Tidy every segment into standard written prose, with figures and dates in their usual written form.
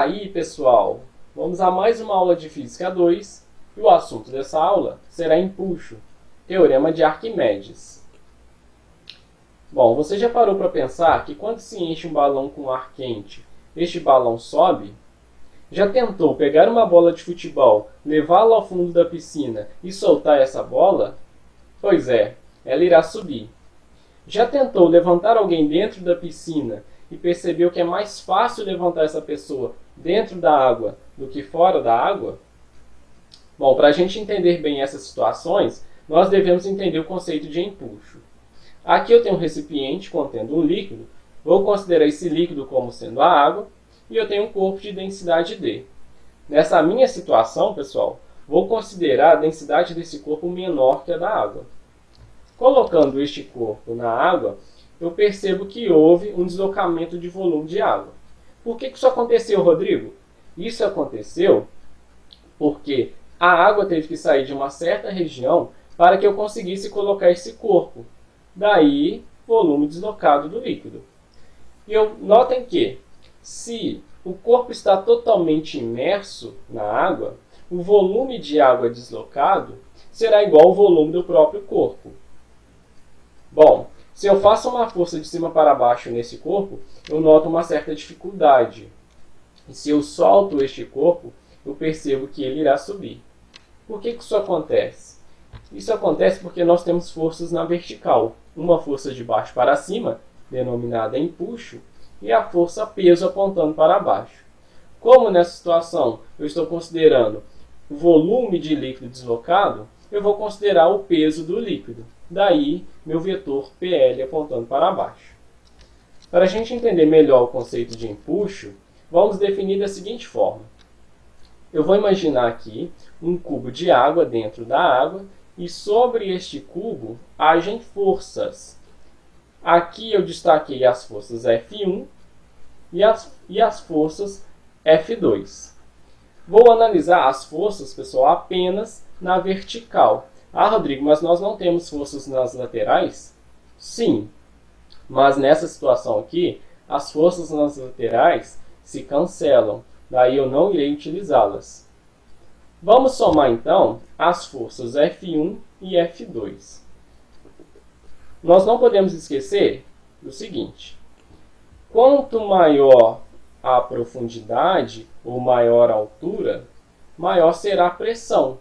aí, pessoal? Vamos a mais uma aula de Física 2 e o assunto dessa aula será empuxo, Teorema de Arquimedes. Bom, você já parou para pensar que quando se enche um balão com ar quente, este balão sobe? Já tentou pegar uma bola de futebol, levá-la ao fundo da piscina e soltar essa bola? Pois é, ela irá subir. Já tentou levantar alguém dentro da piscina e percebeu que é mais fácil levantar essa pessoa dentro da água do que fora da água? Bom, para a gente entender bem essas situações, nós devemos entender o conceito de empuxo. Aqui eu tenho um recipiente contendo um líquido, vou considerar esse líquido como sendo a água, e eu tenho um corpo de densidade D. Nessa minha situação, pessoal, vou considerar a densidade desse corpo menor que a da água. Colocando este corpo na água, eu percebo que houve um deslocamento de volume de água. Por que isso aconteceu, Rodrigo? Isso aconteceu porque a água teve que sair de uma certa região para que eu conseguisse colocar esse corpo. Daí, volume deslocado do líquido. E notem que, se o corpo está totalmente imerso na água, o volume de água deslocado será igual ao volume do próprio corpo. Bom, se eu faço uma força de cima para baixo nesse corpo, eu noto uma certa dificuldade. E se eu solto este corpo, eu percebo que ele irá subir. Por que isso acontece? Isso acontece porque nós temos forças na vertical. Uma força de baixo para cima, denominada empuxo, e a força peso apontando para baixo. Como nessa situação eu estou considerando o volume de líquido deslocado, eu vou considerar o peso do líquido. Daí, meu vetor PL apontando para baixo. Para a gente entender melhor o conceito de empuxo, vamos definir da seguinte forma. Eu vou imaginar aqui um cubo de água dentro da água e sobre este cubo agem forças. Aqui eu destaquei as forças F1 e as forças F2. Vou analisar as forças, pessoal, apenas na vertical. Ah, Rodrigo, mas nós não temos forças nas laterais? Sim, mas nessa situação aqui, as forças nas laterais se cancelam, daí eu não irei utilizá-las. Vamos somar então as forças F1 e F2. Nós não podemos esquecer do seguinte: quanto maior a profundidade ou maior a altura, maior será a pressão.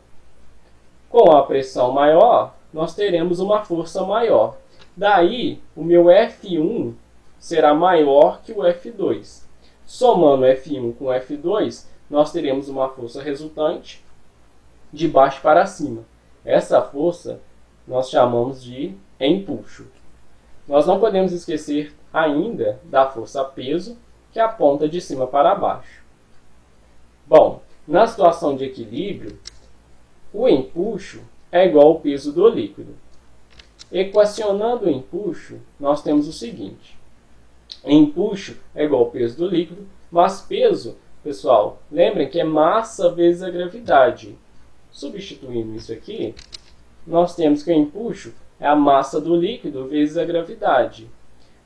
Com a pressão maior, nós teremos uma força maior. Daí, o meu F1 será maior que o F2. Somando F1 com F2, nós teremos uma força resultante de baixo para cima. Essa força nós chamamos de empuxo. Nós não podemos esquecer ainda da força peso, que aponta de cima para baixo. Bom, na situação de equilíbrio, o empuxo é igual ao peso do líquido. Equacionando o empuxo, nós temos o seguinte: empuxo é igual ao peso do líquido, mas peso, pessoal, lembrem que é massa vezes a gravidade. Substituindo isso aqui, nós temos que o empuxo é a massa do líquido vezes a gravidade.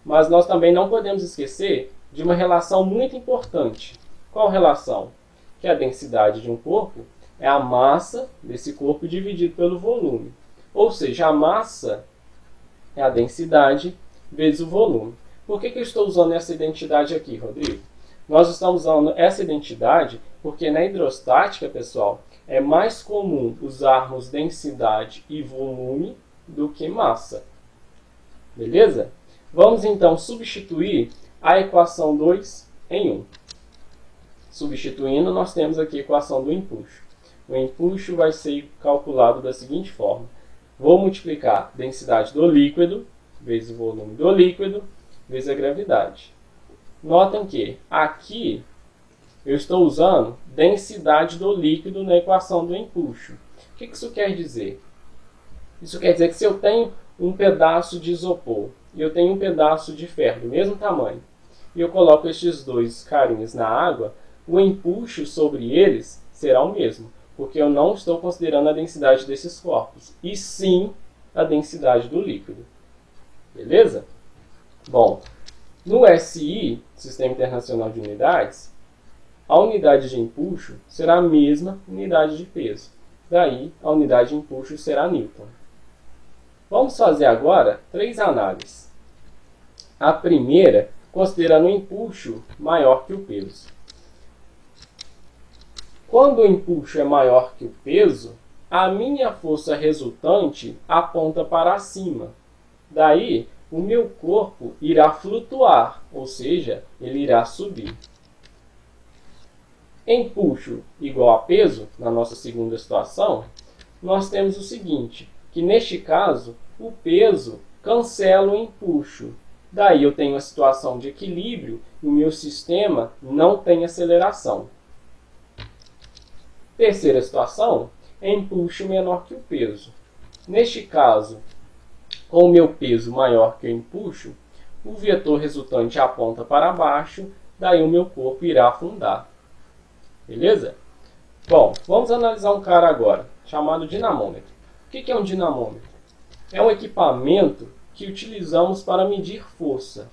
Mas nós também não podemos esquecer de uma relação muito importante. Qual relação? Que a densidade de um corpo é a massa desse corpo dividido pelo volume. Ou seja, a massa é a densidade vezes o volume. Por que eu estou usando essa identidade aqui, Rodrigo? Nós estamos usando essa identidade porque na hidrostática, pessoal, é mais comum usarmos densidade e volume do que massa. Beleza? Vamos então substituir a equação 2 em 1. Substituindo, nós temos aqui a equação do empuxo. O empuxo vai ser calculado da seguinte forma. Vou multiplicar a densidade do líquido vezes o volume do líquido vezes a gravidade. Notem que aqui eu estou usando densidade do líquido na equação do empuxo. O que isso quer dizer? Isso quer dizer que se eu tenho um pedaço de isopor e eu tenho um pedaço de ferro do mesmo tamanho, e eu coloco estes dois carinhos na água, o empuxo sobre eles será o mesmo, porque eu não estou considerando a densidade desses corpos, e sim a densidade do líquido. Beleza? Bom, no SI, Sistema Internacional de Unidades, a unidade de empuxo será a mesma unidade de peso. Daí, a unidade de empuxo será Newton. Vamos fazer agora 3 análises. A primeira, considerando o empuxo maior que o peso. Quando o empuxo é maior que o peso, a minha força resultante aponta para cima. Daí, o meu corpo irá flutuar, ou seja, ele irá subir. Empuxo igual a peso, na nossa segunda situação, nós temos o seguinte, que neste caso, o peso cancela o empuxo. Daí eu tenho a situação de equilíbrio e o meu sistema não tem aceleração. Terceira situação é empuxo menor que o peso. Neste caso, com o meu peso maior que o empuxo, o vetor resultante aponta para baixo, daí o meu corpo irá afundar. Beleza? Bom, vamos analisar um cara agora, chamado dinamômetro. O que é um dinamômetro? É um equipamento que utilizamos para medir força.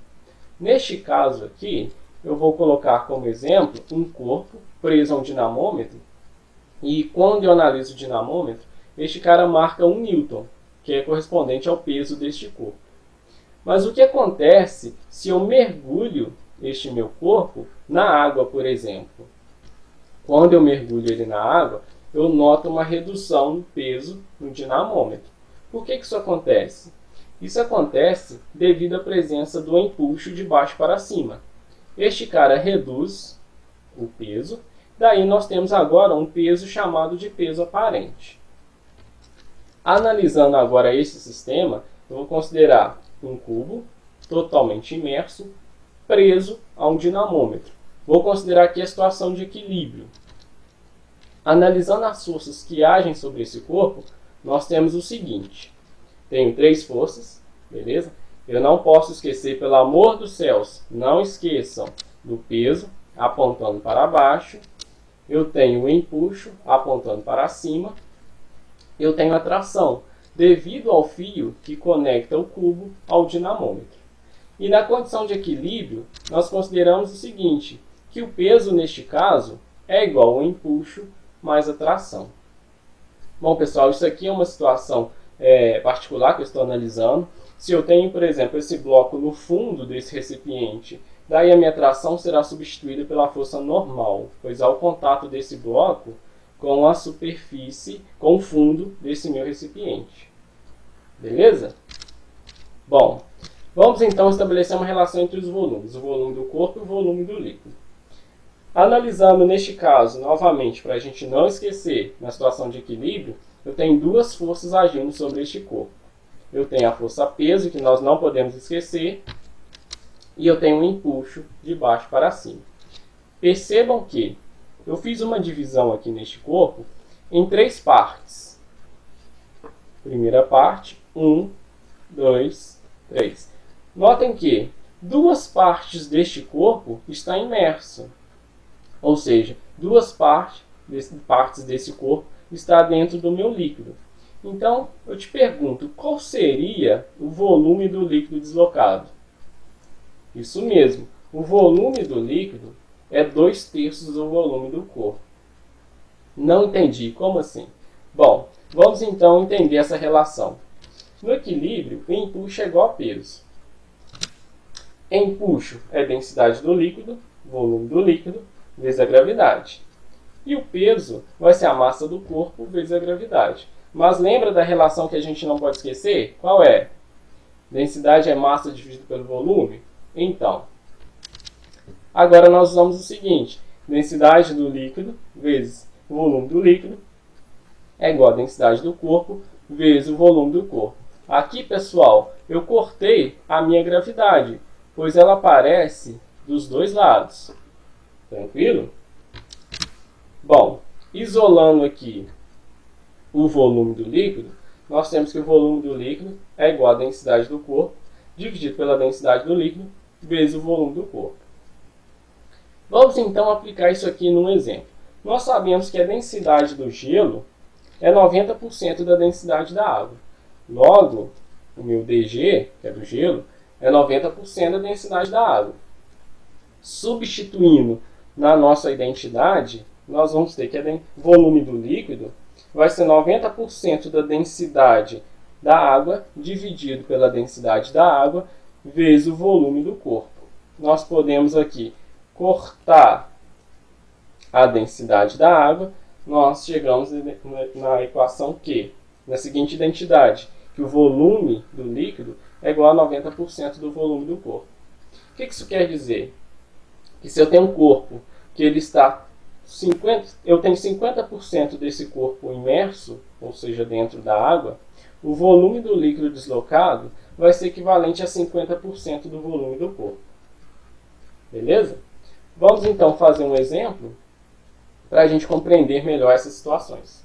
Neste caso aqui, eu vou colocar como exemplo um corpo preso a um dinamômetro. E quando eu analiso o dinamômetro, este cara marca 1 Newton, que é correspondente ao peso deste corpo. Mas o que acontece se eu mergulho este meu corpo na água, por exemplo? Quando eu mergulho ele na água, eu noto uma redução no peso no dinamômetro. Por que isso acontece? Isso acontece devido à presença do empuxo de baixo para cima. Este cara reduz o peso, daí nós temos agora um peso chamado de peso aparente. Analisando agora esse sistema, eu vou considerar um cubo totalmente imerso, preso a um dinamômetro. Vou considerar aqui a situação de equilíbrio. Analisando as forças que agem sobre esse corpo, nós temos o seguinte. Tenho 3 forças, beleza? Eu não posso esquecer, pelo amor dos céus, não esqueçam do peso apontando para baixo. Eu tenho o empuxo apontando para cima. Eu tenho a tração, devido ao fio que conecta o cubo ao dinamômetro. E na condição de equilíbrio, nós consideramos o seguinte, que o peso neste caso é igual ao empuxo mais a tração. Bom, pessoal, isso aqui é uma situação particular que eu estou analisando. Se eu tenho, por exemplo, esse bloco no fundo desse recipiente, daí a minha tração será substituída pela força normal, pois há o contato desse bloco com a superfície, com o fundo desse meu recipiente. Beleza? Bom, vamos então estabelecer uma relação entre os volumes, o volume do corpo e o volume do líquido. Analisando neste caso, novamente, para a gente não esquecer, na situação de equilíbrio, eu tenho 2 forças agindo sobre este corpo. Eu tenho a força peso, que nós não podemos esquecer, e eu tenho um empuxo de baixo para cima. Percebam que eu fiz uma divisão aqui neste corpo em 3 partes. Primeira parte, 1, 2, 3. Notem que 2 partes deste corpo estão imersas. Ou seja, 2 partes desse corpo estão dentro do meu líquido. Então, eu te pergunto, qual seria o volume do líquido deslocado? Isso mesmo, o volume do líquido é 2/3 do volume do corpo. Não entendi, como assim? Bom, vamos então entender essa relação. No equilíbrio, o empuxo é igual a peso. Empuxo é densidade do líquido, volume do líquido, vezes a gravidade. E o peso vai ser a massa do corpo vezes a gravidade. Mas lembra da relação que a gente não pode esquecer? Qual é? Densidade é massa dividido pelo volume? Então, agora nós usamos o seguinte. Densidade do líquido vezes o volume do líquido é igual a densidade do corpo vezes o volume do corpo. Aqui, pessoal, eu cortei a minha gravidade, pois ela aparece dos 2 lados. Tranquilo? Bom, isolando aqui o volume do líquido, nós temos que o volume do líquido é igual à densidade do corpo, dividido pela densidade do líquido, vezes o volume do corpo. Vamos então aplicar isso aqui num exemplo. Nós sabemos que a densidade do gelo é 90% da densidade da água. Logo, o meu dG, que é do gelo, é 90% da densidade da água. Substituindo na nossa identidade, nós vamos ter que o volume do líquido vai ser 90% da densidade da água dividido pela densidade da água vezes o volume do corpo. Nós podemos aqui cortar a densidade da água, nós chegamos na equação Q, na seguinte identidade, que o volume do líquido é igual a 90% do volume do corpo. O que isso quer dizer? Que se eu tenho um corpo que ele está eu tenho 50% desse corpo imerso, ou seja, dentro da água, o volume do líquido deslocado vai ser equivalente a 50% do volume do corpo. Beleza? Vamos então fazer um exemplo para a gente compreender melhor essas situações.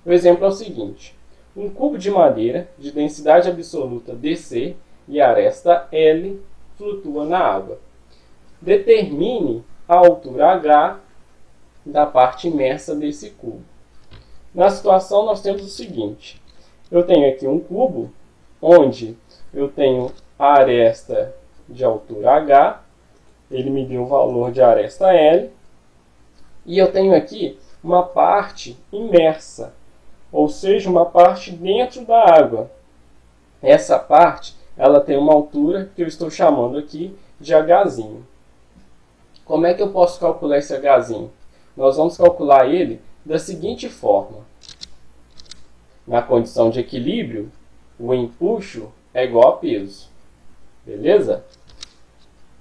O exemplo é o seguinte: um cubo de madeira de densidade absoluta dC e aresta L flutua na água. Determine a altura H da parte imersa desse cubo. Na situação, nós temos o seguinte: eu tenho aqui um cubo onde eu tenho a aresta de altura H, ele me deu o valor de aresta L, e eu tenho aqui uma parte imersa, ou seja, uma parte dentro da água. Essa parte ela tem uma altura que eu estou chamando aqui de Hzinho. Como é que eu posso calcular esse Hzinho? Nós vamos calcular ele da seguinte forma. Na condição de equilíbrio, o empuxo é igual a peso. Beleza?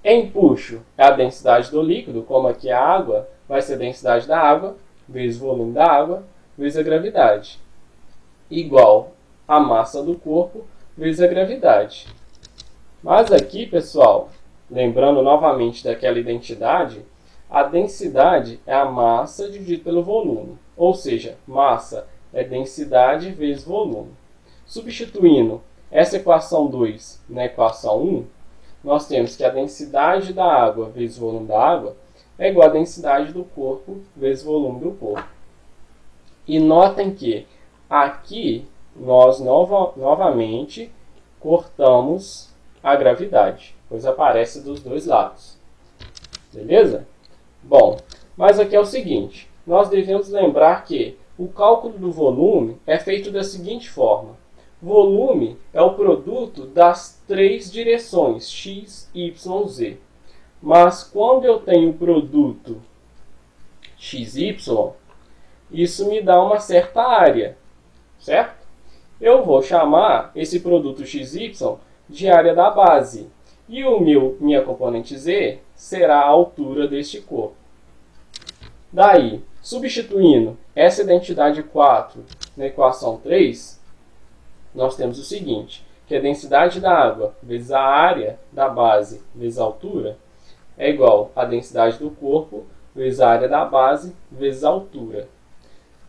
Empuxo é a densidade do líquido, como aqui a água, vai ser a densidade da água, vezes o volume da água, vezes a gravidade. Igual a massa do corpo, vezes a gravidade. Mas aqui, pessoal, lembrando novamente daquela identidade, a densidade é a massa dividido pelo volume. Ou seja, massa é densidade vezes volume. Substituindo essa equação 2 na equação 1, nós temos que a densidade da água vezes o volume da água é igual à densidade do corpo vezes o volume do corpo. E notem que aqui nós novamente cortamos a gravidade, pois aparece dos dois lados. Beleza? Bom, mas aqui é o seguinte: nós devemos lembrar que o cálculo do volume é feito da seguinte forma. Volume é o produto das três direções, x, y, z. Mas quando eu tenho o produto xy, isso me dá uma certa área, certo? Eu vou chamar esse produto xy de área da base. E minha componente z será a altura deste corpo. Daí, substituindo essa identidade 4 na equação 3, nós temos o seguinte, que a densidade da água vezes a área da base vezes a altura é igual à densidade do corpo vezes a área da base vezes a altura.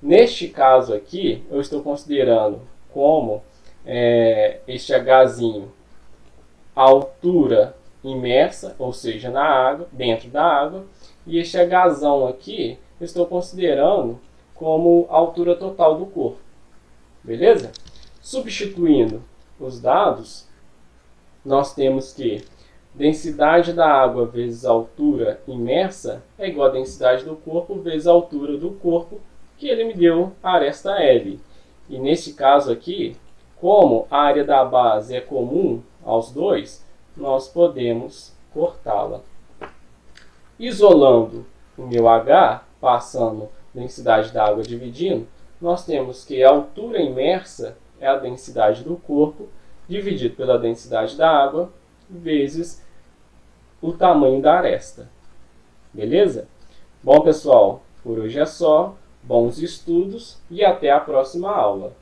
Neste caso aqui, eu estou considerando como este Hzinho a altura imersa, ou seja, na água, dentro da água, e este Hzão aqui eu estou considerando como a altura total do corpo. Beleza? Substituindo os dados, nós temos que densidade da água vezes a altura imersa é igual a densidade do corpo vezes a altura do corpo, que ele me deu a aresta L. E nesse caso aqui, como a área da base é comum aos dois, nós podemos cortá-la. Isolando o meu H, passando densidade da água dividindo, nós temos que a altura imersa é a densidade do corpo, dividido pela densidade da água, vezes o tamanho da aresta. Beleza? Bom, pessoal, por hoje é só. Bons estudos e até a próxima aula.